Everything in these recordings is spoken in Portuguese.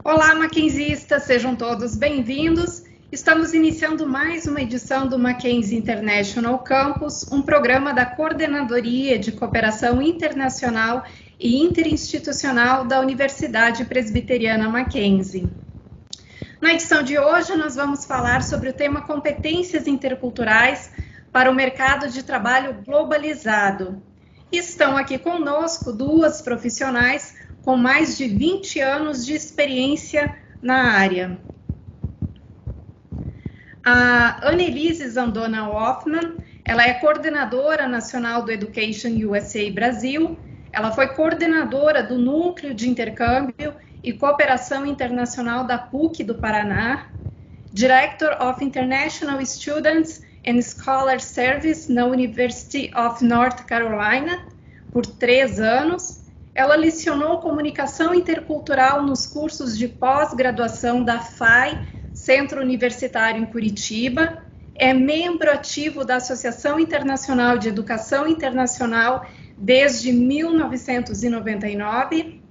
Olá, mackenzistas, sejam todos bem-vindos. Estamos iniciando mais uma edição do Mackenzie International Campus, um programa da Coordenadoria de Cooperação Internacional e Interinstitucional da Universidade Presbiteriana Mackenzie. Na edição de hoje, nós vamos falar sobre o tema competências interculturais para o mercado de trabalho globalizado. Estão aqui conosco duas profissionais com mais de 20 anos de experiência na área. A Annelise Zandona Hoffman, ela é coordenadora nacional do Education USA Brasil, ela foi coordenadora do Núcleo de Intercâmbio e Cooperação Internacional da PUC do Paraná, Director of International Students and Scholar Service na University of North Carolina por 3 anos. Ela lecionou comunicação intercultural nos cursos de pós-graduação da FAI, Centro Universitário em Curitiba, é membro ativo da Associação Internacional de Educação Internacional desde 1999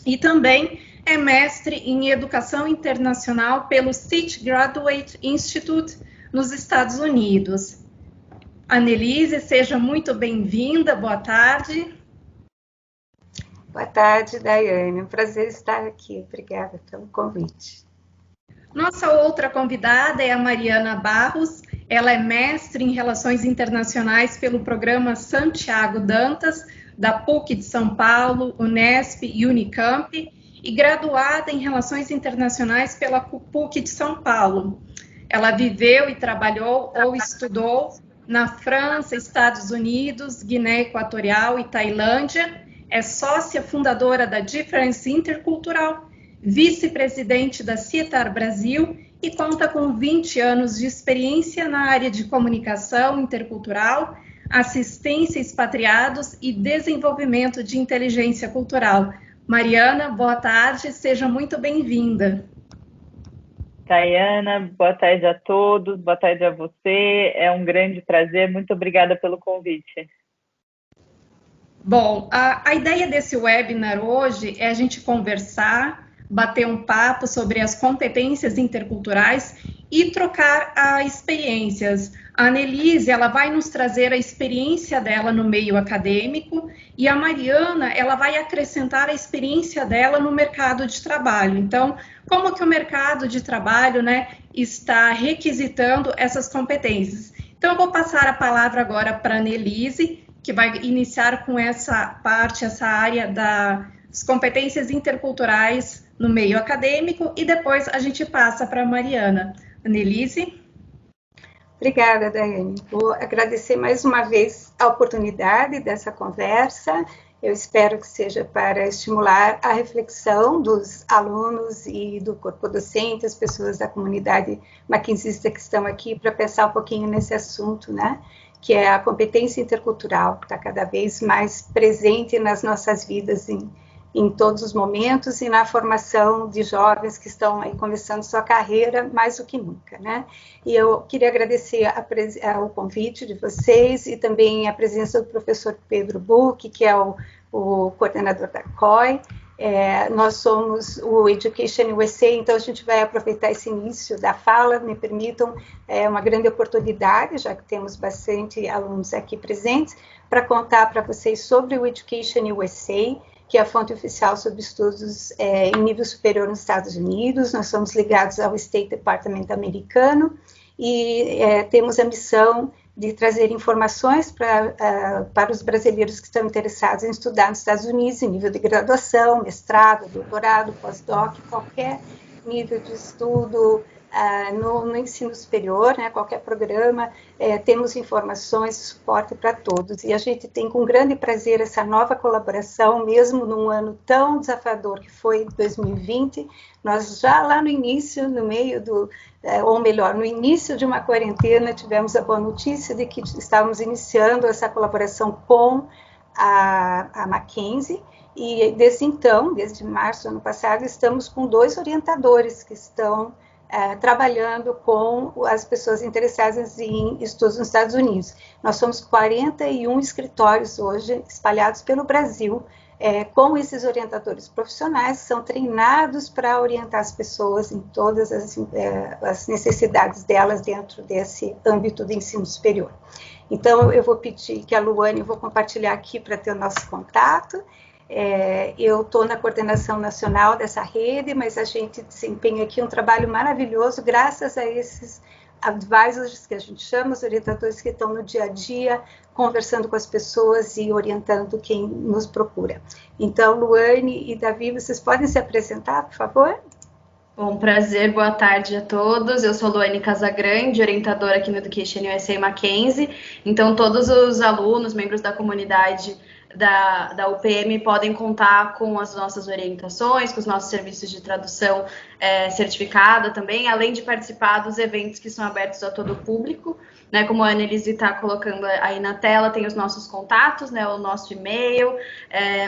e também é mestre em Educação Internacional pelo Stitch Graduate Institute nos Estados Unidos. Annelise, seja muito bem-vinda, boa tarde. Boa tarde, Daiane. Um prazer estar aqui. Obrigada pelo convite. Nossa outra convidada é a Mariana Barros. Ela é mestre em Relações Internacionais pelo programa Santiago Dantas, da PUC de São Paulo, Unesp e Unicamp, e graduada em Relações Internacionais pela PUC de São Paulo. Ela viveu e trabalhou ou estudou na França, Estados Unidos, Guiné Equatorial e Tailândia. É sócia fundadora da Difference Intercultural, vice-presidente da CIETAR Brasil e conta com 20 anos de experiência na área de comunicação intercultural, assistência a expatriados e desenvolvimento de inteligência cultural. Mariana, boa tarde, seja muito bem-vinda. Tayana, boa tarde a todos, boa tarde a você, é um grande prazer, muito obrigada pelo convite. Bom, a ideia desse webinar hoje é a gente conversar, bater um papo sobre as competências interculturais e trocar experiências. A Annelise, ela vai nos trazer a experiência dela no meio acadêmico e a Mariana, ela vai acrescentar a experiência dela no mercado de trabalho. Então, como que o mercado de trabalho, está requisitando essas competências? Então, eu vou passar a palavra agora para a Annelise, que vai iniciar com essa parte, essa área das competências interculturais no meio acadêmico, e depois a gente passa para a Mariana. Annelise? Obrigada, Daiane. Vou agradecer mais uma vez a oportunidade dessa conversa. Eu espero que seja para estimular a reflexão dos alunos e do corpo docente, as pessoas da comunidade mackenzista que estão aqui para pensar um pouquinho nesse assunto, que é a competência intercultural, que está cada vez mais presente nas nossas vidas em todos os momentos e na formação de jovens que estão aí começando sua carreira mais do que nunca, E eu queria agradecer o convite de vocês e também a presença do professor Pedro Buch, que é o coordenador da COI. Nós somos o Education USA, então a gente vai aproveitar esse início da fala, me permitam, uma grande oportunidade, já que temos bastante alunos aqui presentes, para contar para vocês sobre o Education USA, que é a fonte oficial sobre estudos em nível superior nos Estados Unidos. Nós somos ligados ao State Department americano e temos a missão de trazer informações para os brasileiros que estão interessados em estudar nos Estados Unidos, em nível de graduação, mestrado, doutorado, pós-doc, qualquer nível de estudo no ensino superior, qualquer programa, temos informações e suporte para todos. E a gente tem com grande prazer essa nova colaboração, mesmo num ano tão desafiador que foi 2020, nós já lá no início, no meio ou melhor, no início de uma quarentena, tivemos a boa notícia de que estávamos iniciando essa colaboração com a Mackenzie, e desde então, desde março do ano passado, estamos com 2 orientadores que estão trabalhando com as pessoas interessadas em estudos nos Estados Unidos. Nós somos 41 escritórios hoje, espalhados pelo Brasil, com esses orientadores profissionais, que são treinados para orientar as pessoas em todas as necessidades delas dentro desse âmbito de ensino superior. Então, eu vou pedir que a Luane, eu vou compartilhar aqui para ter o nosso contato. Eu estou na coordenação nacional dessa rede, mas a gente desempenha aqui um trabalho maravilhoso, graças a esses advisors, que a gente chama, os orientadores que estão no dia a dia, conversando com as pessoas e orientando quem nos procura. Então, Luane e Davi, vocês podem se apresentar, por favor? Bom, prazer, boa tarde a todos. Eu sou Luane Casagrande, orientadora aqui no Education USA Mackenzie. Então, todos os alunos, membros da comunidade da UPM podem contar com as nossas orientações, com os nossos serviços de tradução certificada também, além de participar dos eventos que são abertos a todo o público, né? Como a Annelise está colocando aí na tela, tem os nossos contatos, né? O nosso e-mail,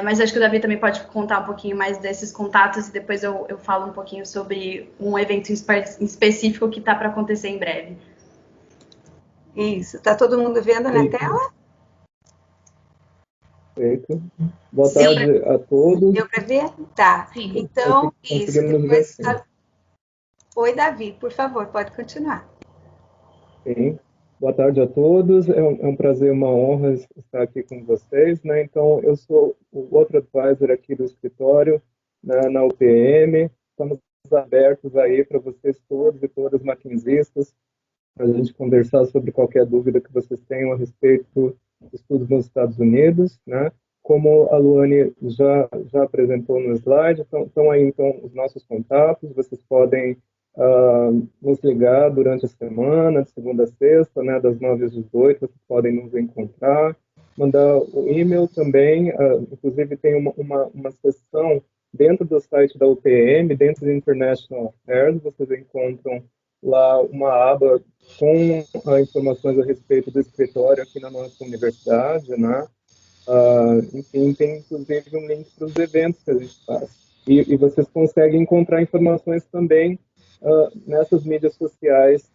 mas acho que o Davi também pode contar um pouquinho mais desses contatos e depois eu falo um pouquinho sobre um evento específico que está para acontecer em breve. Isso, está todo mundo vendo na tela? Perfeito. Boa tarde a todos. Deu para ver? Tá. Sim. Então, isso. Depois... Oi, Davi, por favor, pode continuar. Sim. Boa tarde a todos. É um prazer, uma honra estar aqui com vocês, né? Então, eu sou o outro advisor aqui do escritório, né, na UPM. Estamos abertos aí para vocês todos e todas maquinzistas, para a gente conversar sobre qualquer dúvida que vocês tenham a respeito estudos nos Estados Unidos, né? Como a Luane já apresentou no slide, estão aí então os nossos contatos, vocês podem nos ligar durante a semana, de segunda a sexta, né, das 9 às 18, vocês podem nos encontrar, mandar o e-mail também, inclusive tem uma seção dentro do site da UPM, dentro do International Affairs, vocês encontram lá uma aba com informações a respeito do escritório aqui na nossa universidade, né? Enfim, tem inclusive um link para os eventos que a gente faz. E vocês conseguem encontrar informações também nessas mídias sociais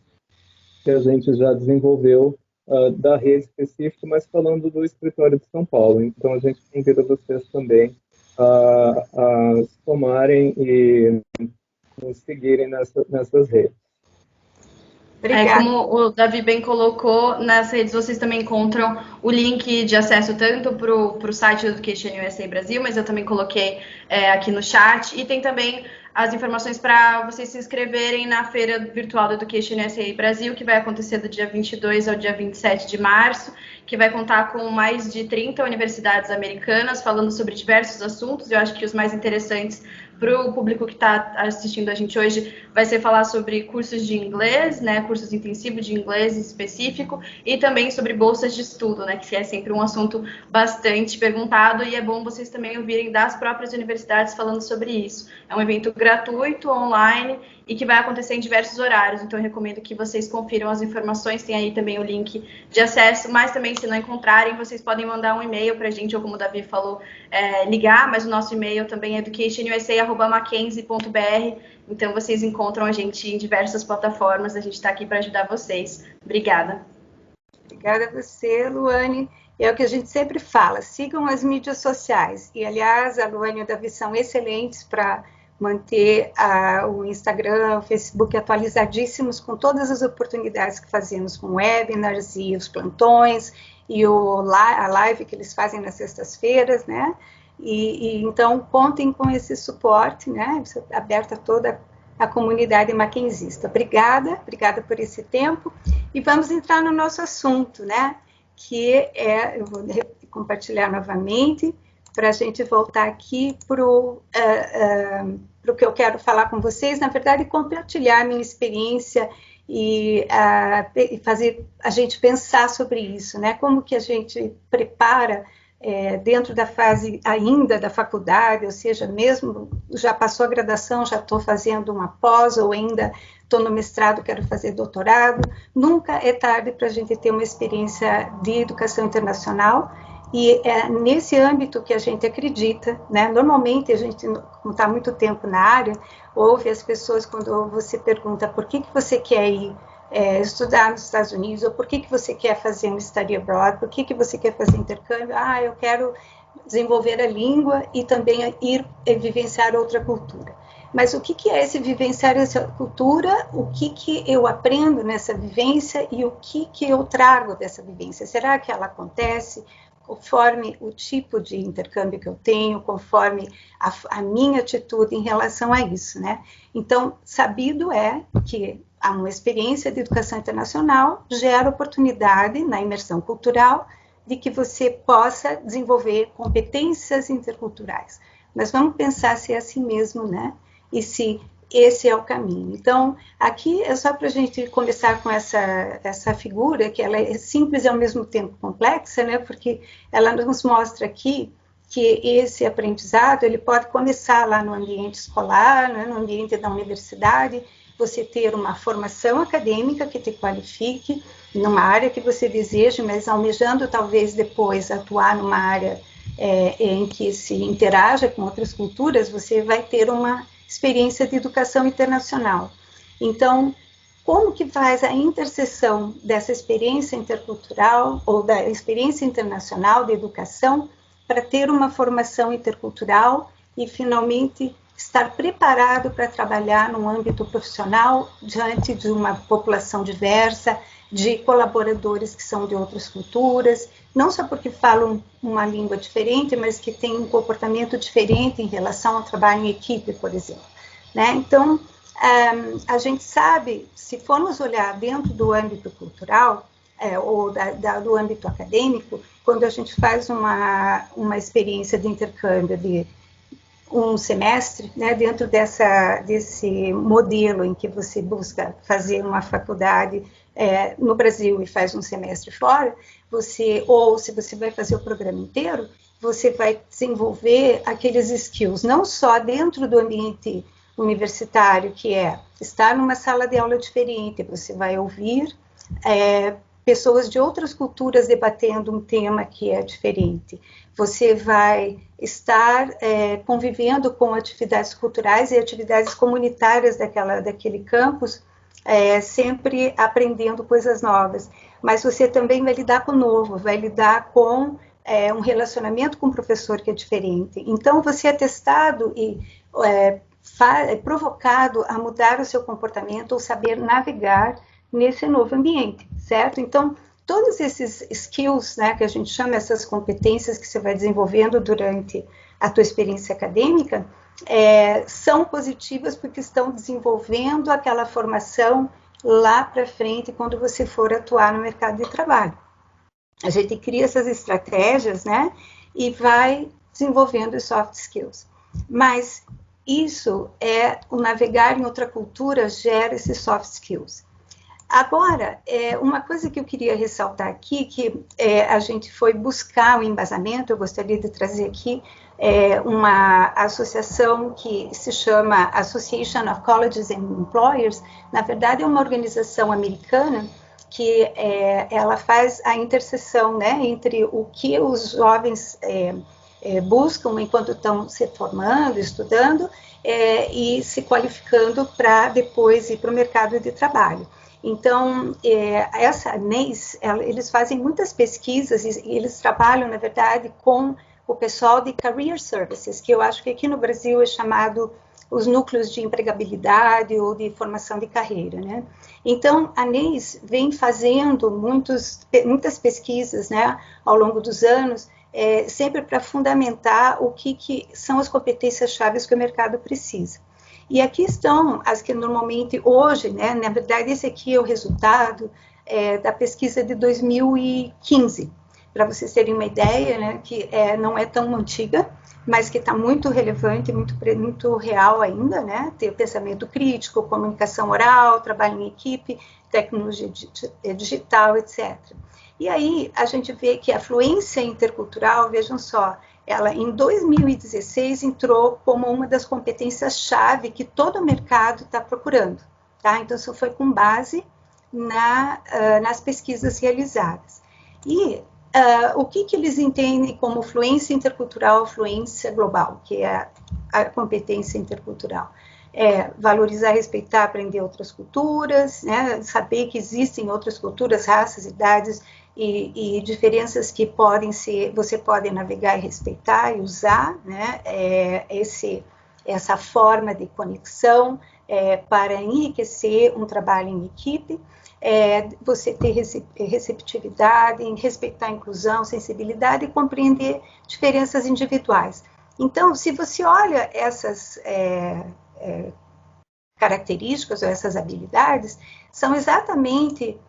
que a gente já desenvolveu da rede específica, mas falando do escritório de São Paulo. Então, a gente convida vocês também a se tomarem e nos seguirem nessas redes. Como o Davi bem colocou, nas redes vocês também encontram o link de acesso tanto para o site do Education USA Brasil, mas eu também coloquei aqui no chat, e tem também as informações para vocês se inscreverem na Feira Virtual do Education USA Brasil, que vai acontecer do dia 22 ao dia 27 de março, que vai contar com mais de 30 universidades americanas falando sobre diversos assuntos. Eu acho que os mais interessantes para o público que está assistindo a gente hoje vai ser falar sobre cursos de inglês, né, cursos intensivos de inglês específico, e também sobre bolsas de estudo, né, que é sempre um assunto bastante perguntado, e é bom vocês também ouvirem das próprias universidades falando sobre isso. É um evento gratuito, online, e que vai acontecer em diversos horários, então eu recomendo que vocês confiram as informações, tem aí também o link de acesso, mas também, se não encontrarem, vocês podem mandar um e-mail para a gente, ou como o Davi falou, ligar, mas o nosso e-mail também é educationusa@mackenzie.br, então vocês encontram a gente em diversas plataformas, a gente está aqui para ajudar vocês. Obrigada. Obrigada a você, Luane. É o que a gente sempre fala, sigam as mídias sociais, e aliás, a Luane e o Davi são excelentes para manter o Instagram, o Facebook atualizadíssimos com todas as oportunidades que fazemos com webinars e os plantões e a live que eles fazem nas sextas-feiras, né? E então contem com esse suporte, né? Aberta a toda a comunidade mackenzista. Obrigada por esse tempo, e vamos entrar no nosso assunto, né? Que eu vou compartilhar novamente, para a gente voltar aqui para o que eu quero falar com vocês, na verdade, compartilhar minha experiência e fazer a gente pensar sobre isso, né? Como que a gente prepara dentro da fase ainda da faculdade, ou seja, mesmo já passou a graduação, já estou fazendo uma pós, ou ainda estou no mestrado, quero fazer doutorado. Nunca é tarde para a gente ter uma experiência de educação internacional. E é nesse âmbito que a gente acredita, né? Normalmente a gente não está muito tempo na área, ouve as pessoas quando você pergunta por que você quer ir estudar nos Estados Unidos, ou por que você quer fazer um study abroad, por que você quer fazer intercâmbio, eu quero desenvolver a língua e também ir vivenciar outra cultura. Mas o que é esse vivenciar essa cultura? O que eu aprendo nessa vivência e o que eu trago dessa vivência? Será que ela acontece conforme o tipo de intercâmbio que eu tenho, conforme a minha atitude em relação a isso, né? Então, sabido é que uma experiência de educação internacional gera oportunidade na imersão cultural de que você possa desenvolver competências interculturais. Mas vamos pensar se é assim mesmo, né? E se esse é o caminho. Então, aqui é só para a gente começar com essa figura, que ela é simples e ao mesmo tempo complexa, né? Porque ela nos mostra aqui que esse aprendizado ele pode começar lá no ambiente escolar, né? No ambiente da universidade, você ter uma formação acadêmica que te qualifique numa área que você deseja, mas almejando talvez depois atuar numa área em que se interaja com outras culturas, você vai ter uma experiência de educação internacional. Então, como que faz a interseção dessa experiência intercultural ou da experiência internacional de educação para ter uma formação intercultural e, finalmente, estar preparado para trabalhar num âmbito profissional diante de uma população diversa, de colaboradores que são de outras culturas, não só porque falam uma língua diferente, mas que têm um comportamento diferente em relação ao trabalho em equipe, por exemplo. Né? Então, a gente sabe, se formos olhar dentro do âmbito cultural, ou do âmbito acadêmico, quando a gente faz uma experiência de intercâmbio de um semestre, né, dentro desse modelo em que você busca fazer uma faculdade no Brasil e faz um semestre fora, ou se você vai fazer o programa inteiro, você vai desenvolver aqueles skills, não só dentro do ambiente universitário, que é estar numa sala de aula diferente, você vai ouvir pessoas de outras culturas debatendo um tema que é diferente. Você vai estar convivendo com atividades culturais e atividades comunitárias daquele campus, sempre aprendendo coisas novas. Mas você também vai lidar com o novo, vai lidar com um relacionamento com o professor que é diferente. Então, você é testado e provocado a mudar o seu comportamento ou saber navegar nesse novo ambiente, certo? Então, todos esses skills, né, que a gente chama, essas competências que você vai desenvolvendo durante a tua experiência acadêmica, são positivas porque estão desenvolvendo aquela formação lá para frente quando você for atuar no mercado de trabalho. A gente cria essas estratégias, né, e vai desenvolvendo os soft skills. Mas isso o navegar em outra cultura gera esses soft skills. Agora, uma coisa que eu queria ressaltar aqui, que a gente foi buscar o embasamento, eu gostaria de trazer aqui uma associação que se chama Association of Colleges and Employers. Na verdade, é uma organização americana que ela faz a interseção, né, entre o que os jovens buscam enquanto estão se formando, estudando e se qualificando para depois ir para o mercado de trabalho. Então, essa NACE, eles fazem muitas pesquisas e eles trabalham, na verdade, com o pessoal de Career Services, que eu acho que aqui no Brasil é chamado os núcleos de empregabilidade ou de formação de carreira, né? Então, a NACE vem fazendo muitas pesquisas, né, ao longo dos anos, sempre para fundamentar o que são as competências chaves que o mercado precisa. E aqui estão as que normalmente hoje, né, na verdade esse aqui é o resultado da pesquisa de 2015, para vocês terem uma ideia, né, que não é tão antiga, mas que está muito relevante, muito real ainda, né, ter pensamento crítico, comunicação oral, trabalho em equipe, tecnologia digital, etc. E aí a gente vê que a fluência intercultural, vejam só, ela em 2016 entrou como uma das competências-chave que todo o mercado está procurando, tá? Então, isso foi com base nas pesquisas realizadas. E o que eles entendem como fluência intercultural, fluência global, que é a competência intercultural? Valorizar, respeitar, aprender outras culturas, né? Saber que existem outras culturas, raças, idades, e diferenças que podem ser, você pode navegar e respeitar e usar, né? Essa forma de conexão para enriquecer um trabalho em equipe, você ter receptividade, respeitar a inclusão, sensibilidade e compreender diferenças individuais. Então, se você olha essas características ou essas habilidades, são exatamente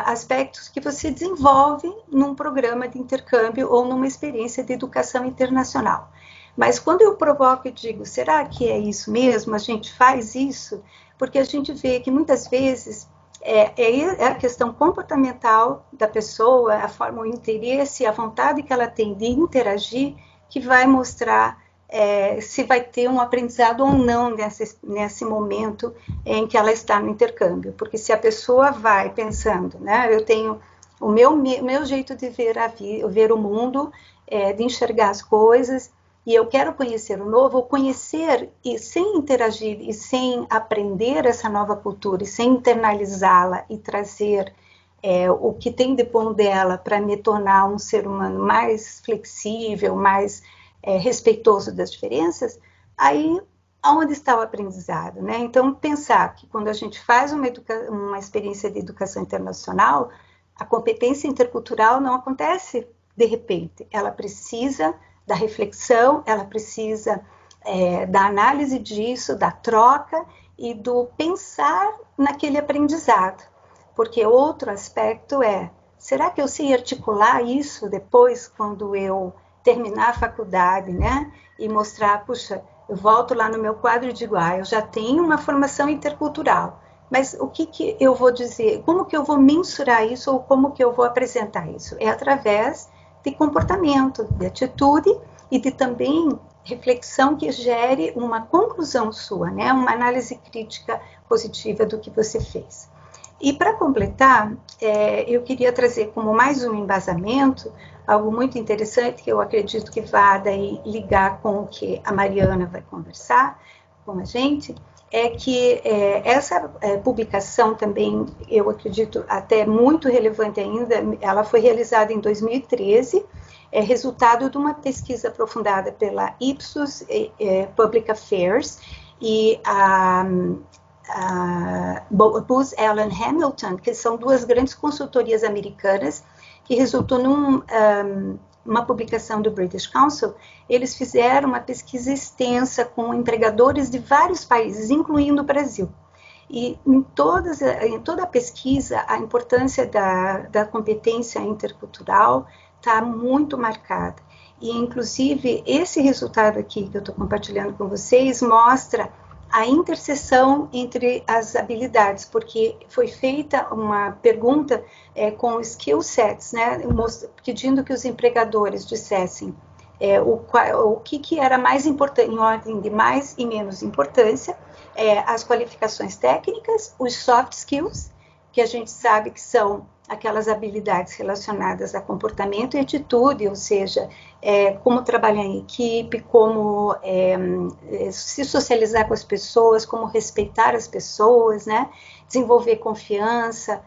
aspectos que você desenvolve num programa de intercâmbio ou numa experiência de educação internacional. Mas quando eu provoco e digo, será que é isso mesmo? A gente faz isso? Porque a gente vê que muitas vezes é a questão comportamental da pessoa, a forma, o interesse, a vontade que ela tem de interagir, que vai mostrar se vai ter um aprendizado ou não nesse momento em que ela está no intercâmbio. Porque se a pessoa vai pensando, né, eu tenho o meu jeito de ver o mundo, de enxergar as coisas, e eu quero conhecer o novo, conhecer e sem interagir e sem aprender essa nova cultura, e sem internalizá-la e trazer o que tem de bom dela para me tornar um ser humano mais flexível, mais respeitoso das diferenças, aí aonde está o aprendizado, né? Então, pensar que quando a gente faz uma experiência de educação internacional, a competência intercultural não acontece de repente, ela precisa da reflexão, ela precisa da análise disso, da troca e do pensar naquele aprendizado. Porque outro aspecto será que eu sei articular isso depois, quando eu terminar a faculdade, né? E mostrar, puxa, eu volto lá no meu quadro e digo, eu já tenho uma formação intercultural, mas o que eu vou dizer? Como que eu vou mensurar isso ou como que eu vou apresentar isso? É através de comportamento, de atitude e de também reflexão que gere uma conclusão sua, né? Uma análise crítica positiva do que você fez. E para completar, eu queria trazer como mais um embasamento algo muito interessante que eu acredito que vá daí ligar com o que a Mariana vai conversar com a gente, é que essa publicação também, eu acredito até muito relevante ainda, ela foi realizada em 2013, resultado de uma pesquisa aprofundada pela Ipsos Public Affairs e a Booz Allen Hamilton, que são duas grandes consultorias americanas, que resultou numa publicação do British Council. Eles fizeram uma pesquisa extensa com empregadores de vários países, incluindo o Brasil. E em toda a pesquisa, a importância da competência intercultural está muito marcada. E, inclusive, esse resultado aqui que eu estou compartilhando com vocês mostra a interseção entre as habilidades, porque foi feita uma pergunta com skill sets, né, pedindo que os empregadores dissessem o que era mais importante, em ordem de mais e menos importância, as qualificações técnicas, os soft skills, que a gente sabe que são aquelas habilidades relacionadas a comportamento e atitude, ou seja, como trabalhar em equipe, como se socializar com as pessoas, como respeitar as pessoas, né? Desenvolver confiança,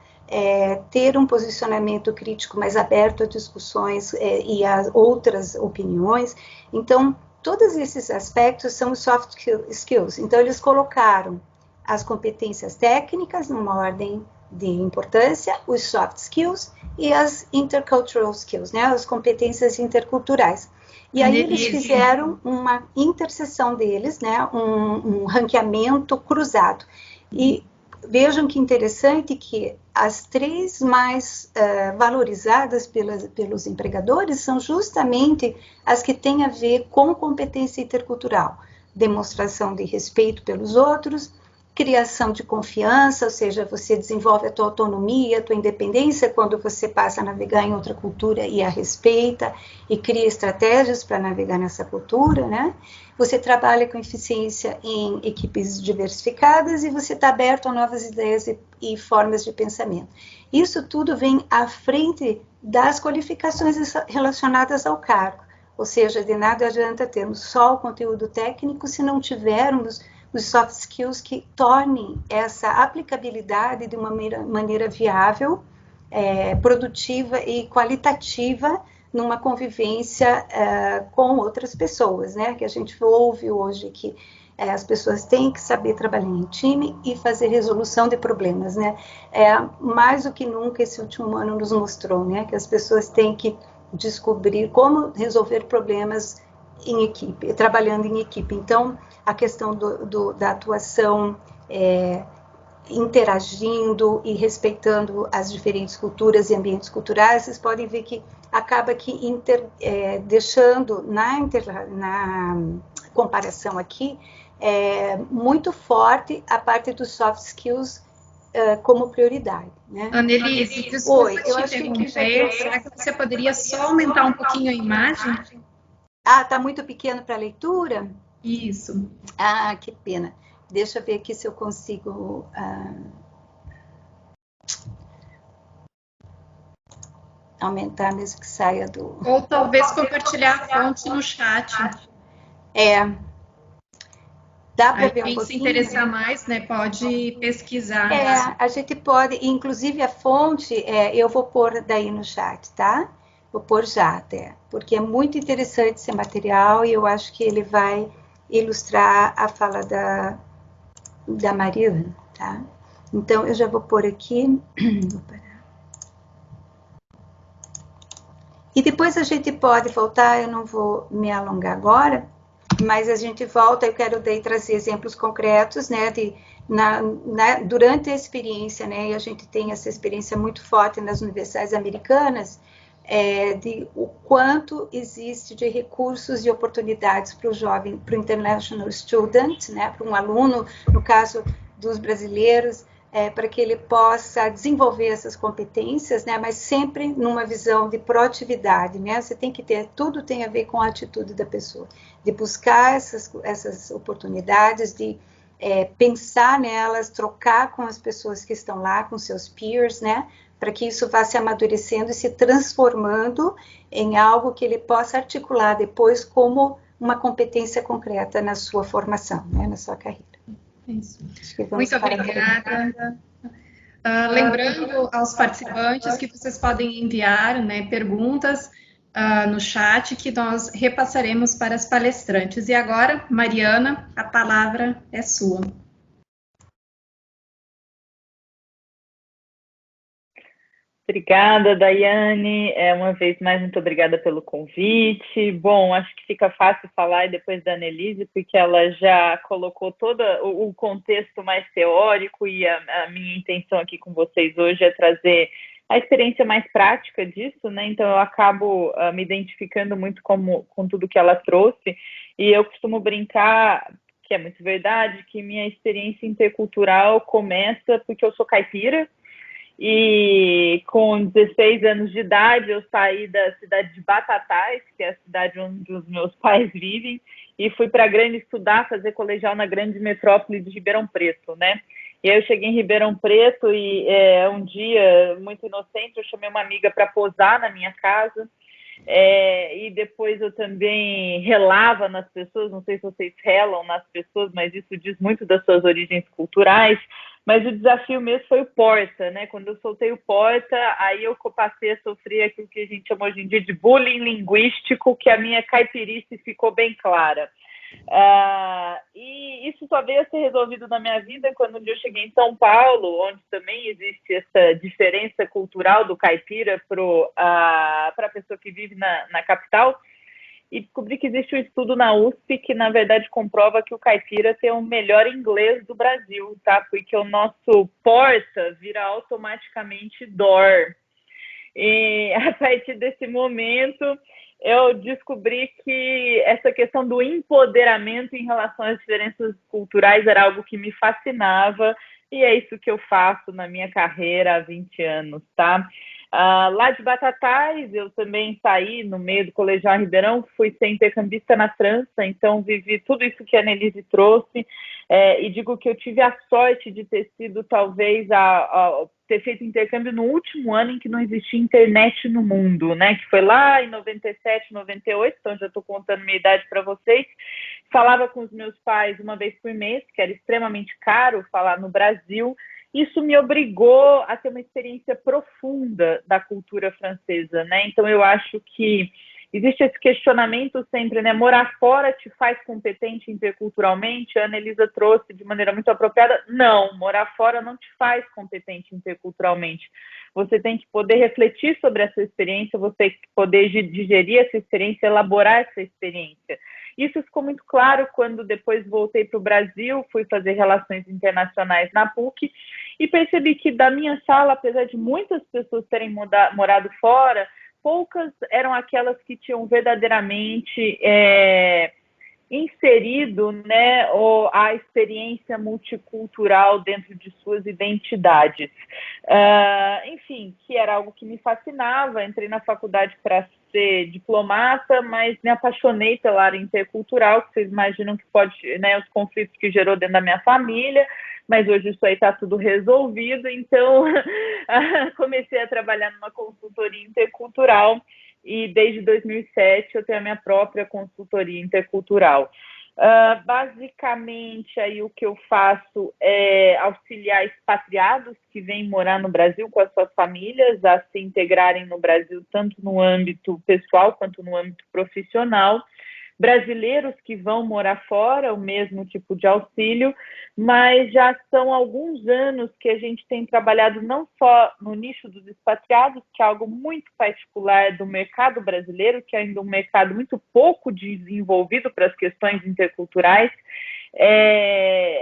ter um posicionamento crítico mais aberto a discussões e a outras opiniões. Então, todos esses aspectos são os soft skills. Então, eles colocaram as competências técnicas numa ordem de importância, os soft skills e as intercultural skills, né, as competências interculturais. E aí eles fizeram uma interseção deles, né, um ranqueamento cruzado. E vejam que interessante que as três mais valorizadas pelos empregadores são justamente as que têm a ver com competência intercultural. Demonstração de respeito pelos outros, criação de confiança, ou seja, você desenvolve a tua autonomia, a tua independência quando você passa a navegar em outra cultura e a respeita e cria estratégias para navegar nessa cultura, né? Você trabalha com eficiência em equipes diversificadas e você está aberto a novas ideias e formas de pensamento. Isso tudo vem à frente das qualificações relacionadas ao cargo, ou seja, de nada adianta termos só o conteúdo técnico se não tivermos os soft skills que tornem essa aplicabilidade de uma maneira viável produtiva e qualitativa numa convivência com outras pessoas, né? Que a gente ouve hoje que as pessoas têm que saber trabalhar em time e fazer resolução de problemas, né? Mais do que nunca esse último ano nos mostrou, né? Que as pessoas têm que descobrir como resolver problemas em equipe, trabalhando em equipe. Então, a questão da atuação interagindo e respeitando as diferentes culturas e ambientes culturais, vocês podem ver que acaba que deixando na comparação aqui muito forte a parte dos soft skills como prioridade, né? Annelise, desculpa te interromper, será que você poderia só aumentar um pouquinho a imagem? Tá muito pequeno para a leitura? Isso. Que pena. Deixa eu ver aqui se eu consigo aumentar mesmo que saia do... Ou talvez compartilhar a fonte no chat. Dá para ver um quem pouquinho? se interessar mais, né, pode pesquisar. A gente pode, inclusive a fonte, eu vou pôr daí no chat, tá? Vou pôr já até, porque é muito interessante esse material e eu acho que ele vai ilustrar a fala da Mariana, tá? Então, eu já vou pôr aqui. Vou parar. E depois a gente pode voltar, eu não vou me alongar agora, mas a gente volta, eu quero daí trazer exemplos concretos, né, durante a experiência, né, e a gente tem essa experiência muito forte nas universidades americanas, de o quanto existe de recursos e oportunidades para o jovem, para o international student, né, para um aluno, no caso dos brasileiros, para que ele possa desenvolver essas competências, né, mas sempre numa visão de proatividade, né, você tem que ter, tudo tem a ver com a atitude da pessoa, de buscar essas oportunidades, de pensar nelas, trocar com as pessoas que estão lá, com seus peers, né, para que isso vá se amadurecendo e se transformando em algo que ele possa articular depois como uma competência concreta na sua formação, né, na sua carreira. Isso. Muito obrigada. Lembrando aos participantes que vocês podem enviar, né, perguntas no chat que nós repassaremos para as palestrantes. E agora, Mariana, a palavra é sua. Obrigada, Daiane. Uma vez mais, muito obrigada pelo convite. Bom, acho que fica fácil falar depois da Annelise, porque ela já colocou todo o contexto mais teórico e a minha intenção aqui com vocês hoje é trazer a experiência mais prática disso, né? Então, eu acabo me identificando muito com tudo que ela trouxe e eu costumo brincar, que é muito verdade, que minha experiência intercultural começa porque eu sou caipira. E com 16 anos de idade eu saí da cidade de Batatais, que é a cidade onde os meus pais vivem, e fui para a Grande estudar, fazer colegial na grande metrópole de Ribeirão Preto, né? E aí eu cheguei em Ribeirão Preto e um dia, muito inocente, eu chamei uma amiga para posar na minha casa, e depois eu também relava nas pessoas, não sei se vocês relam nas pessoas, mas isso diz muito das suas origens culturais. Mas o desafio mesmo foi o porta, né? Quando eu soltei o porta, aí eu passei a sofrer aquilo que a gente chama hoje em dia de bullying linguístico, que a minha caipirice ficou bem clara. E isso só veio a ser resolvido na minha vida quando um dia eu cheguei em São Paulo, onde também existe essa diferença cultural do caipira para a pessoa que vive na capital, e descobri que existe um estudo na USP que, na verdade, comprova que o caipira tem o melhor inglês do Brasil, tá? Porque o nosso porta vira automaticamente door. E a partir desse momento, eu descobri que essa questão do empoderamento em relação às diferenças culturais era algo que me fascinava, e é isso que eu faço na minha carreira há 20 anos, tá? Lá de Batatais, eu também saí no meio do Colegial Ribeirão, fui ser intercambista na França, então vivi tudo isso que a Annelise trouxe, e digo que eu tive a sorte de ter sido, talvez, ter feito intercâmbio no último ano em que não existia internet no mundo, né? Que foi lá em 97, 98, então já estou contando minha idade para vocês. Falava com os meus pais uma vez por mês, que era extremamente caro falar no Brasil, isso me obrigou a ter uma experiência profunda da cultura francesa, né? Então, eu acho que existe esse questionamento sempre, né? Morar fora te faz competente interculturalmente? A Annelisa trouxe de maneira muito apropriada. Não, morar fora não te faz competente interculturalmente. Você tem que poder refletir sobre essa experiência, você tem que poder digerir essa experiência, elaborar essa experiência. Isso ficou muito claro quando depois voltei para o Brasil, fui fazer relações internacionais na PUC e percebi que da minha sala, apesar de muitas pessoas terem morado fora, poucas eram aquelas que tinham verdadeiramente inserido, né, a experiência multicultural dentro de suas identidades. Enfim, que era algo que me fascinava. Entrei na faculdade para ser diplomata, mas me apaixonei pela área intercultural, que vocês imaginam que pode, né, os conflitos que gerou dentro da minha família, mas hoje isso aí está tudo resolvido, então comecei a trabalhar numa consultoria intercultural e desde 2007 eu tenho a minha própria consultoria intercultural. Basicamente, aí o que eu faço é auxiliar expatriados que vêm morar no Brasil com as suas famílias a se integrarem no Brasil, tanto no âmbito pessoal quanto no âmbito profissional. Brasileiros que vão morar fora, o mesmo tipo de auxílio, mas já são alguns anos que a gente tem trabalhado não só no nicho dos expatriados, que é algo muito particular do mercado brasileiro, que é ainda um mercado muito pouco desenvolvido para as questões interculturais,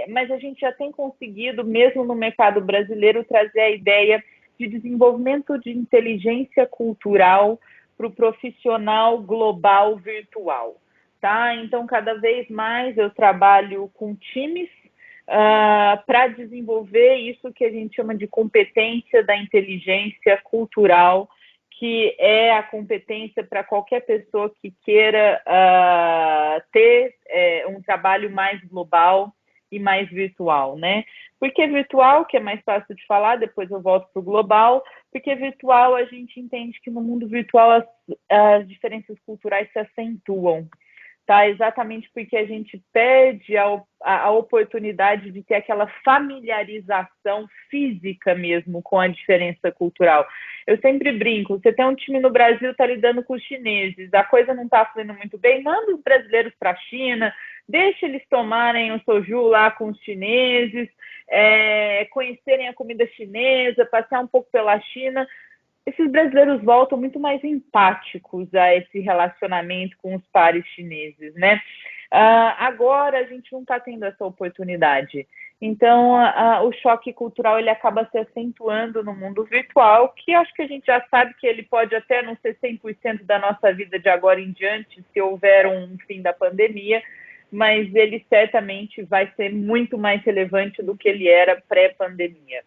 mas a gente já tem conseguido, mesmo no mercado brasileiro, trazer a ideia de desenvolvimento de inteligência cultural para o profissional global virtual. Tá? Então, cada vez mais eu trabalho com times para desenvolver isso que a gente chama de competência da inteligência cultural, que é a competência para qualquer pessoa que queira ter um trabalho mais global e mais virtual, né? Porque virtual, que é mais fácil de falar, depois eu volto para o global, porque virtual a gente entende que no mundo virtual as diferenças culturais se acentuam. Tá? Exatamente porque a gente perde a oportunidade de ter aquela familiarização física mesmo com a diferença cultural. Eu sempre brinco, você tem um time no Brasil, está lidando com os chineses, a coisa não está fluindo muito bem, manda os brasileiros para a China, deixa eles tomarem o soju lá com os chineses, conhecerem a comida chinesa, passear um pouco pela China. Esses brasileiros voltam muito mais empáticos a esse relacionamento com os pares chineses, né? Agora a gente não está tendo essa oportunidade. Então, o choque cultural ele acaba se acentuando no mundo virtual, que acho que a gente já sabe que ele pode até não ser 100% da nossa vida de agora em diante, se houver um fim da pandemia, mas ele certamente vai ser muito mais relevante do que ele era pré-pandemia.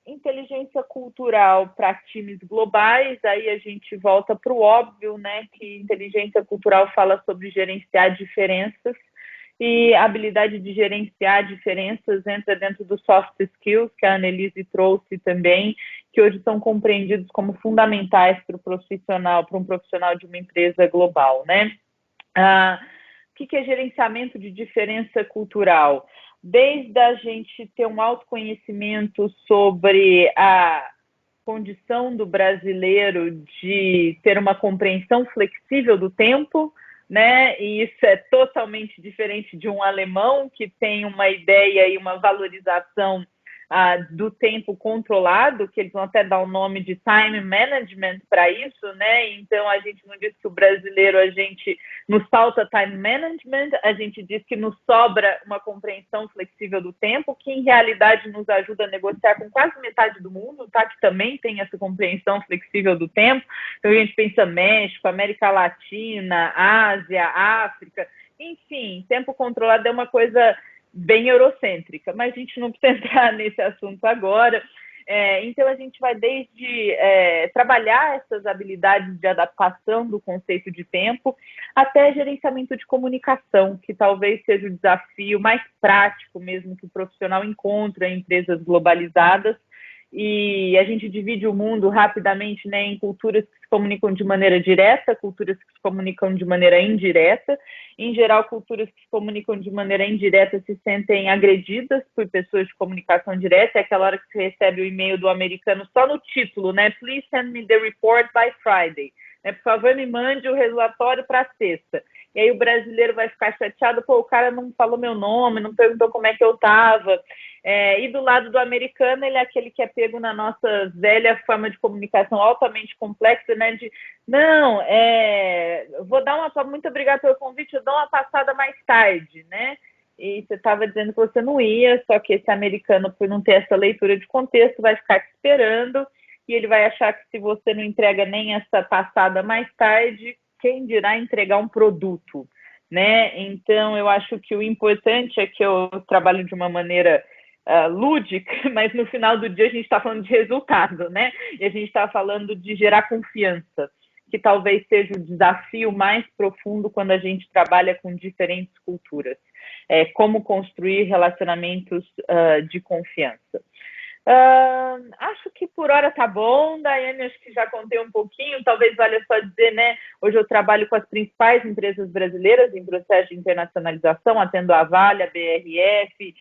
Inteligência cultural para times globais, aí a gente volta para o óbvio, né, que inteligência cultural fala sobre gerenciar diferenças, e a habilidade de gerenciar diferenças entra dentro dos soft skills, que a Annelise trouxe também, que hoje são compreendidos como fundamentais para um profissional de uma empresa global, né? O que é gerenciamento de diferença cultural? Desde a gente ter um autoconhecimento sobre a condição do brasileiro de ter uma compreensão flexível do tempo, né? E isso é totalmente diferente de um alemão que tem uma ideia e uma valorização do tempo controlado, que eles vão até dar o nome de time management para isso, né? Então a gente não diz que o brasileiro nos falta time management, a gente diz que nos sobra uma compreensão flexível do tempo, que em realidade nos ajuda a negociar com quase metade do mundo, tá? Que também tem essa compreensão flexível do tempo. Então a gente pensa México, América Latina, Ásia, África, enfim, tempo controlado é uma coisa bem eurocêntrica, mas a gente não precisa entrar nesse assunto agora. Então, a gente vai desde trabalhar essas habilidades de adaptação do conceito de tempo até gerenciamento de comunicação, que talvez seja o desafio mais prático mesmo que o profissional encontra em empresas globalizadas, e a gente divide o mundo rapidamente, né, em culturas que se comunicam de maneira direta, culturas que se comunicam de maneira indireta. Em geral, culturas que se comunicam de maneira indireta se sentem agredidas por pessoas de comunicação direta. É aquela hora que você recebe o e-mail do americano só no título, né? Please send me the report by Friday. Né? Por favor, me mande o relatório para sexta. E aí o brasileiro vai ficar chateado, pô, o cara não falou meu nome, não perguntou como é que eu estava. E do lado do americano, ele é aquele que é pego na nossa velha forma de comunicação altamente complexa, né? De, não, vou dar muito obrigado pelo convite, eu dou uma passada mais tarde, né? E você estava dizendo que você não ia, só que esse americano, por não ter essa leitura de contexto, vai ficar te esperando, e ele vai achar que se você não entrega nem essa passada mais tarde, quem dirá entregar um produto, né? Então, eu acho que o importante é que eu trabalho de uma maneira lúdica, mas no final do dia a gente está falando de resultado, né? E a gente está falando de gerar confiança, que talvez seja o desafio mais profundo quando a gente trabalha com diferentes culturas. Como construir relacionamentos de confiança. Acho que por hora tá bom, Daiane, acho que já contei um pouquinho, talvez valha só dizer, né, hoje eu trabalho com as principais empresas brasileiras em processo de internacionalização, atendo a Vale, a BRF,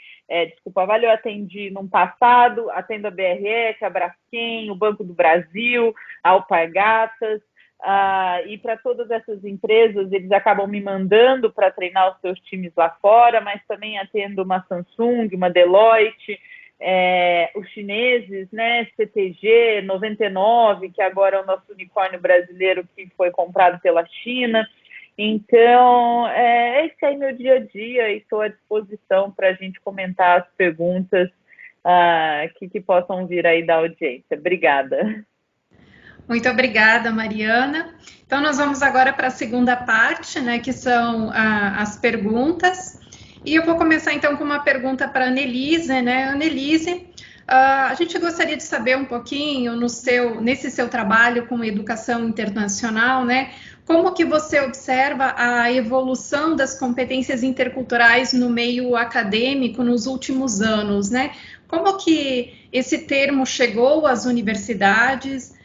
a Vale eu atendi no passado, atendo a BRF, a Braskem, o Banco do Brasil, a Alpargatas, e para todas essas empresas, eles acabam me mandando para treinar os seus times lá fora, mas também atendo uma Samsung, uma Deloitte, os chineses, né, CTG, 99, que agora é o nosso unicórnio brasileiro que foi comprado pela China. Então, esse aí meu dia a dia e estou à disposição para a gente comentar as perguntas que possam vir aí da audiência. Obrigada. Muito obrigada, Mariana. Então, nós vamos agora para a segunda parte, né, que são as perguntas. E eu vou começar, então, com uma pergunta para a Annelise, né? Annelise, a gente gostaria de saber um pouquinho, nesse seu trabalho com educação internacional, né? Como que você observa a evolução das competências interculturais no meio acadêmico nos últimos anos, né? Como que esse termo chegou às universidades,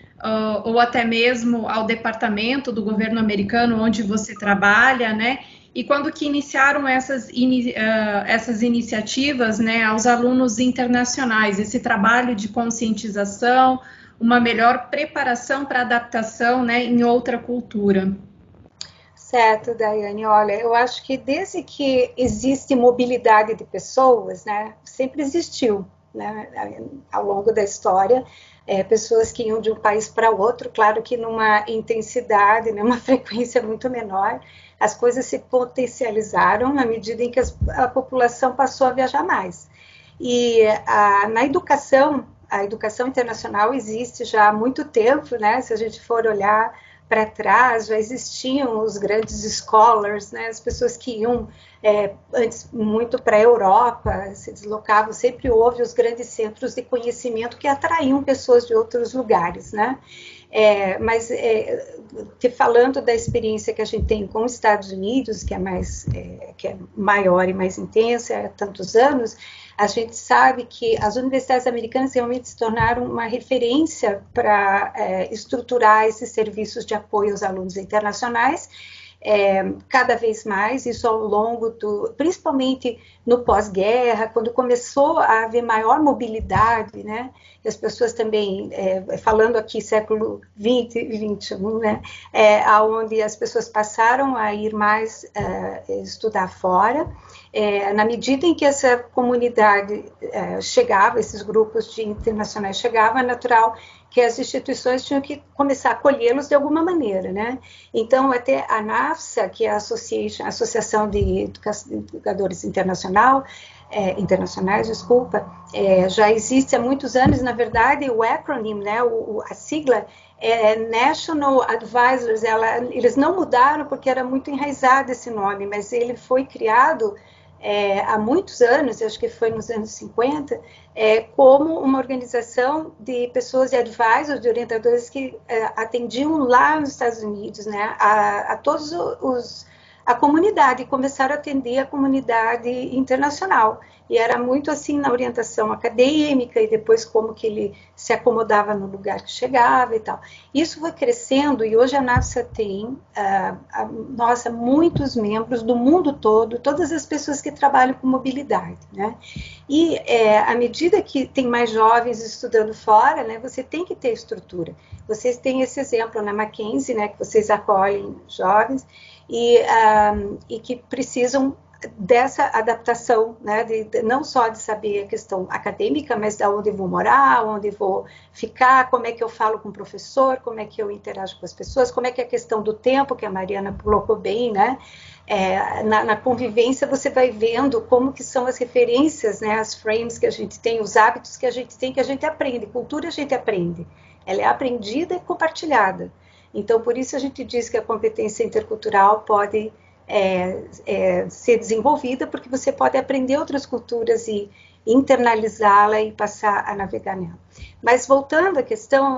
ou até mesmo ao departamento do governo americano onde você trabalha, né? E quando que iniciaram essas iniciativas, né, aos alunos internacionais, esse trabalho de conscientização, uma melhor preparação para adaptação, né, em outra cultura? Certo, Daiane. Olha, eu acho que desde que existe mobilidade de pessoas, né, sempre existiu, né, ao longo da história, pessoas que iam de um país para outro, claro que numa intensidade, né, uma frequência muito menor. As coisas se potencializaram na medida em que a população passou a viajar mais. E na educação, a educação internacional existe já há muito tempo, né? Se a gente for olhar para trás, já existiam os grandes scholars, né? As pessoas que iam antes muito para a Europa, se deslocavam, sempre houve os grandes centros de conhecimento que atraíam pessoas de outros lugares, né? Mas falando da experiência que a gente tem com os Estados Unidos, que é maior e mais intensa há tantos anos, a gente sabe que as universidades americanas realmente se tornaram uma referência para estruturar esses serviços de apoio aos alunos internacionais, cada vez mais, isso ao longo principalmente no pós-guerra, quando começou a haver maior mobilidade, né, e as pessoas também, falando aqui século XX e XXI, né, onde as pessoas passaram a ir mais estudar fora, na medida em que essa comunidade chegava, esses grupos internacionais chegavam, é natural que as instituições tinham que começar a acolhê-los de alguma maneira, né? Então, até a NAFSA, que é a Associação de Educadores Internacionais, já existe há muitos anos. Na verdade, o acronym, né, a sigla é National Advisors. Eles não mudaram porque era muito enraizado esse nome, mas ele foi criado há muitos anos, acho que foi nos anos 50, como uma organização de pessoas de advisors, de orientadores que atendiam lá nos Estados Unidos, né, a todos a comunidade, começaram a atender a comunidade internacional. E era muito assim na orientação acadêmica e depois como que ele se acomodava no lugar que chegava e tal. Isso foi crescendo e hoje a NAFSA tem, nossa, muitos membros do mundo todo, todas as pessoas que trabalham com mobilidade, né? E à medida que tem mais jovens estudando fora, né, você tem que ter estrutura. Vocês têm esse exemplo na Mackenzie, né, que vocês acolhem jovens e que precisam dessa adaptação, né, não só de saber a questão acadêmica, mas de onde vou morar, onde vou ficar, como é que eu falo com o professor, como é que eu interajo com as pessoas, como é que é a questão do tempo, que a Mariana colocou bem, né, na convivência você vai vendo como que são as referências, né, as frames que a gente tem, os hábitos que a gente tem, que a gente aprende, cultura a gente aprende, ela é aprendida e compartilhada. Então, por isso a gente diz que a competência intercultural pode ser desenvolvida, porque você pode aprender outras culturas e internalizá-la e passar a navegar nela. Mas voltando à questão,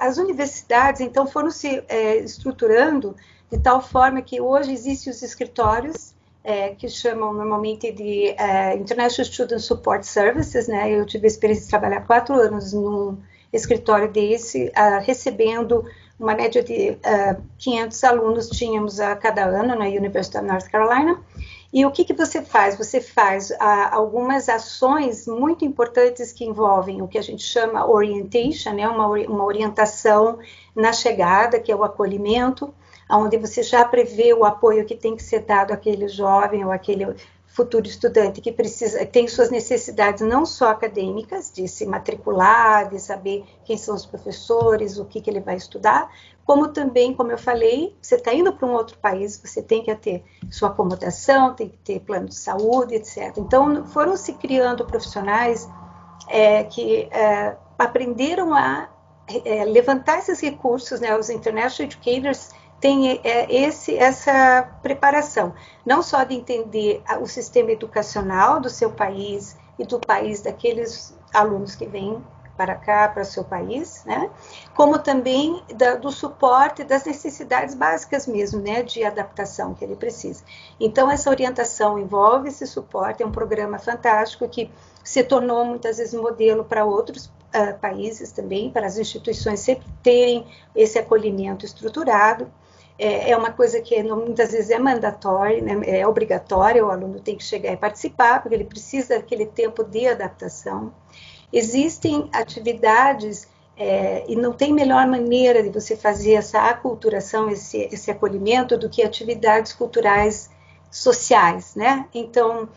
as universidades, então, foram se estruturando de tal forma que hoje existem os escritórios, que chamam normalmente de International Student Support Services, né? Eu tive a experiência de trabalhar 4 anos num escritório desse, recebendo uma média de 500 alunos tínhamos a cada ano na University of North Carolina. E o que você faz? Você faz algumas ações muito importantes que envolvem o que a gente chama orientation, né? uma orientação na chegada, que é o acolhimento, onde você já prevê o apoio que tem que ser dado àquele jovem ou àquele futuro estudante que tem suas necessidades não só acadêmicas, de se matricular, de saber quem são os professores, o que ele vai estudar, como também, como eu falei, você está indo para um outro país, você tem que ter sua acomodação, tem que ter plano de saúde, etc. Então, foram se criando profissionais que aprenderam a levantar esses recursos, né, os International Educators tem essa preparação, não só de entender o sistema educacional do seu país e do país daqueles alunos que vêm para cá, para o seu país, né? Como também do suporte das necessidades básicas mesmo, né, de adaptação que ele precisa. Então, essa orientação envolve esse suporte, é um programa fantástico que se tornou muitas vezes modelo para outros países também, para as instituições sempre terem esse acolhimento estruturado. É uma coisa que muitas vezes é mandatória, né? É obrigatória, o aluno tem que chegar e participar, porque ele precisa daquele tempo de adaptação. Existem atividades, e não tem melhor maneira de você fazer essa aculturação, esse acolhimento, do que atividades culturais sociais, né? Então,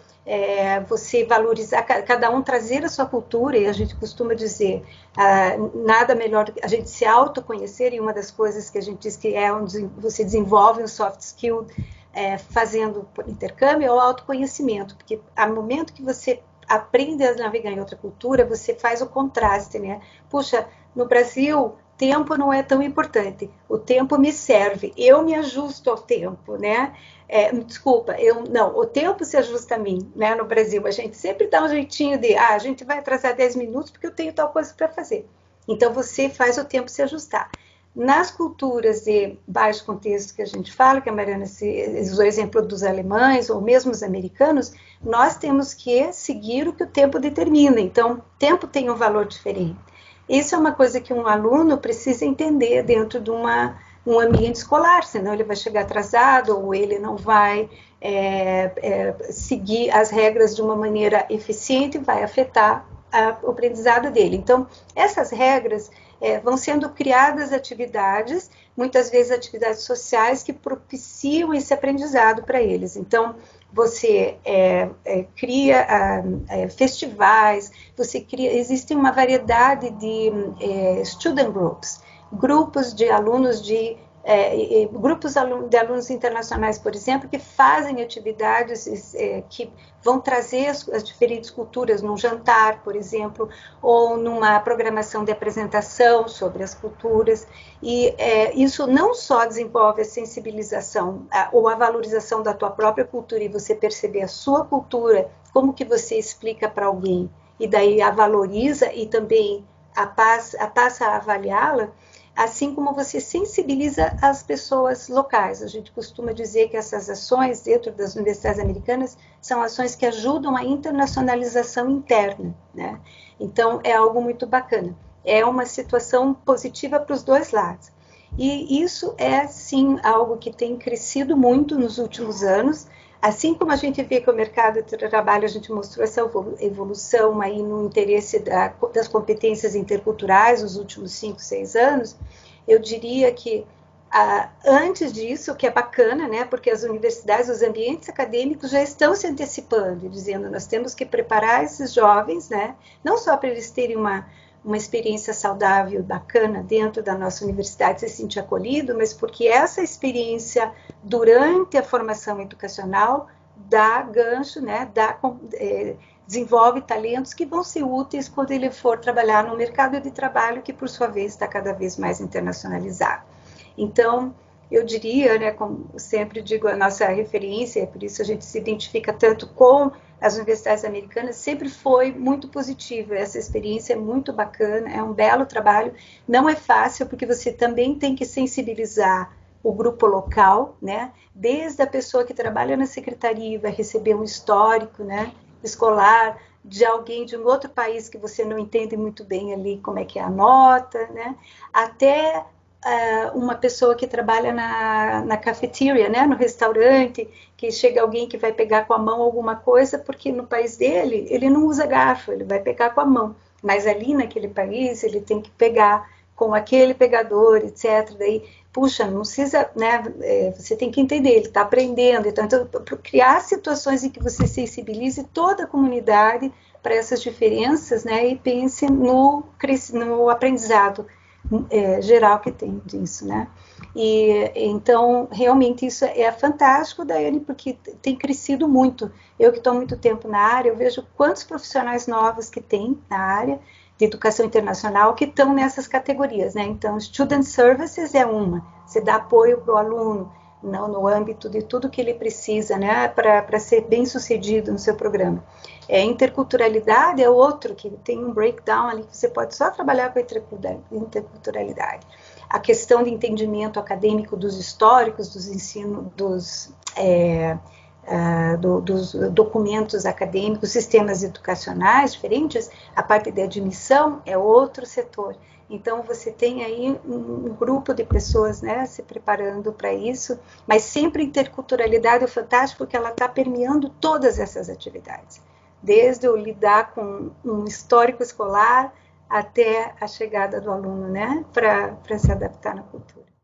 você valorizar, cada um trazer a sua cultura, e a gente costuma dizer, nada melhor do que a gente se autoconhecer, e uma das coisas que a gente diz que é onde você desenvolve um soft skill fazendo intercâmbio, é o autoconhecimento, porque ao momento que você aprende a navegar em outra cultura, você faz o contraste, né? Puxa, no Brasil, tempo não é tão importante, o tempo me serve, eu me ajusto ao tempo, né? Desculpa, o tempo se ajusta a mim, né? No Brasil, a gente sempre dá um jeitinho de, a gente vai atrasar 10 minutos porque eu tenho tal coisa para fazer. Então, você faz o tempo se ajustar. Nas culturas de baixo contexto que a gente fala, que a Mariana usou o exemplo dos alemães, ou mesmo os americanos, nós temos que seguir o que o tempo determina. Então, tempo tem um valor diferente. Isso é uma coisa que um aluno precisa entender dentro de um ambiente escolar, senão ele vai chegar atrasado ou ele não vai seguir as regras de uma maneira eficiente e vai afetar o aprendizado dele. Então, essas regras vão sendo criadas atividades, muitas vezes atividades sociais que propiciam esse aprendizado para eles. Então, você cria festivais, existe uma variedade de student groups, grupos de alunos grupos de alunos internacionais, por exemplo, que fazem atividades que vão trazer as diferentes culturas num jantar, por exemplo, ou numa programação de apresentação sobre as culturas. E isso não só desenvolve a sensibilização ou a valorização da tua própria cultura e você perceber a sua cultura, como que você explica para alguém, e daí a valoriza e também passa a avaliá-la, assim como você sensibiliza as pessoas locais. A gente costuma dizer que essas ações dentro das universidades americanas são ações que ajudam a internacionalização interna, né? Então, é algo muito bacana. É uma situação positiva para os dois lados. E isso é, sim, algo que tem crescido muito nos últimos anos. Assim como a gente vê que o mercado de trabalho, a gente mostrou essa evolução aí no interesse das competências interculturais nos últimos 5, 6 anos, eu diria que antes disso, o que é bacana, né, porque as universidades, os ambientes acadêmicos já estão se antecipando, dizendo nós temos que preparar esses jovens, né, não só para eles terem uma experiência saudável, bacana dentro da nossa universidade, se sentir acolhido, mas porque essa experiência durante a formação educacional dá gancho, né, desenvolve talentos que vão ser úteis quando ele for trabalhar no mercado de trabalho, que por sua vez está cada vez mais internacionalizado. Então, eu diria, né, como sempre digo, a nossa referência, por isso a gente se identifica tanto com as universidades americanas, sempre foi muito positiva. Essa experiência é muito bacana, é um belo trabalho. Não é fácil, porque você também tem que sensibilizar o grupo local, né? Desde a pessoa que trabalha na secretaria, vai receber um histórico, né, escolar, de alguém de um outro país que você não entende muito bem ali como é que é a nota, né? Até uma pessoa que trabalha na cafeteria, né, no restaurante, que chega alguém que vai pegar com a mão alguma coisa, porque no país dele, ele não usa garfo, ele vai pegar com a mão. Mas ali naquele país, ele tem que pegar com aquele pegador, etc. Daí, puxa, não precisa, né, você tem que entender, ele está aprendendo. Então, criar situações em que você sensibilize toda a comunidade para essas diferenças, né, e pense no aprendizado geral que tem disso, né? E então realmente isso é fantástico, Daiane, porque tem crescido muito. Eu que estou há muito tempo na área, eu vejo quantos profissionais novos que tem na área de educação internacional que estão nessas categorias, né? Então, Student Services é uma, você dá apoio para o aluno no âmbito de tudo que ele precisa, né, para ser bem sucedido no seu programa. Interculturalidade é outro, que tem um breakdown ali, que você pode só trabalhar com a interculturalidade. A questão de entendimento acadêmico dos históricos, dos ensinos, dos documentos acadêmicos, sistemas educacionais diferentes, a parte de admissão é outro setor. Então, você tem aí um grupo de pessoas, né, se preparando para isso, mas sempre interculturalidade é fantástico, porque ela está permeando todas essas atividades, desde o lidar com um histórico escolar até a chegada do aluno, né, para se adaptar na cultura.